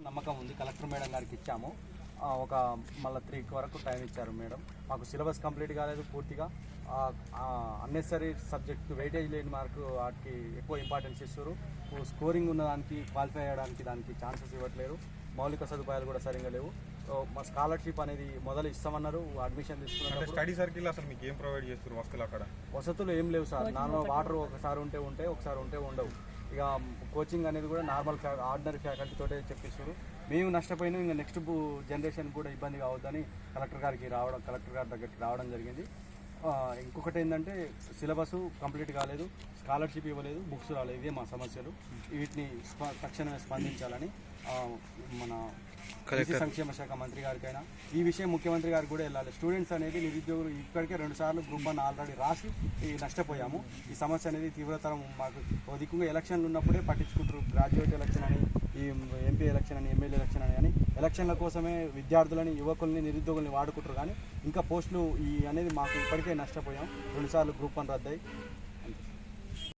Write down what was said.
నమ్మకం ఉంది. Collector madam గారికి ఇచ్చాము. ఒక మళ్ళీ 3 వరకు టైం ఇచ్చారు మేడం. మాకు సిలబస్ కంప్లీట్ కాలేదు పూర్తిగా. అన్నెసరీ సబ్జెక్టు వెయిటేజ్ లేని మార్కు వాటికి ఎక్కువ ఇంపార్టెన్స్ ఇస్తారు. స్కోరింగ్ ఉన్న దానికి క్వాలిఫై అయ్యడానికి దానికి ఛాన్సెస్ ఇవ్వట్లేరు. మౌలిక సదుపాయాలు కూడా సరిగ్గా లేవు. మా స్కాలర్షిప్ అనేది మొదలు ఇస్తామన్నారు. అడ్మిషన్ తీసుకున్నప్పుడు స్టడీ సర్కిల్ అసలు మీకు ఏం ప్రొవైడ్ చేస్తారు? వస్తువులు అక్కడ వసతులు ఏం లేవు సార్. నార్మల్ వాటర్ ఒకసారి ఉంటే ఒకసారి ఉండవు. ఇక కోచింగ్ అనేది కూడా నార్మల్ ఆర్డినరీ ఫ్యాకల్టీ తోటే చెప్పిస్తారు. మేము నష్టపోయినాం. ఇంకా నెక్స్ట్ జనరేషన్ కూడా ఇబ్బంది కావద్దని కలెక్టర్ గారి దగ్గరికి రావడం జరిగింది. ఇంకొకటి ఏంటంటే సిలబస్ కంప్లీట్ కాలేదు, స్కాలర్షిప్ ఇవ్వలేదు, బుక్స్ రాలేదు. ఇదే మా సమస్యలు. వీటిని తక్షణమే స్పందించాలని మన సంక్షేమ శాఖ మంత్రి గారికైనా ఈ విషయం ముఖ్యమంత్రి గారికి కూడా వెళ్ళాలి. స్టూడెంట్స్ అనేది నిరుద్యోగులు ఇప్పటికే 2 సార్లు గ్రూప్ 1 ఆల్రెడీ రాసి నష్టపోయాము. ఈ సమస్య అనేది తీవ్రతరం. మాకు దిక్కుగా ఎలక్షన్లు ఉన్నప్పుడే పట్టించుకుంటారు. గ్రాడ్యుయేట్ ఎలక్షన్ అని, ఈ ఎంపీ ఎలక్షన్ అని, ఎమ్మెల్యే ఎలక్షన్ అని ఎలక్షన్ల కోసమే విద్యార్థులని, యువకుల్ని, నిరుద్యోగుల్ని వాడుకుంటారు. కానీ ఇంకా పోస్టులు అనేది మాకు ఇప్పటికే నష్టపోయాం. 2 సార్లు గ్రూప్ 1 రద్దయి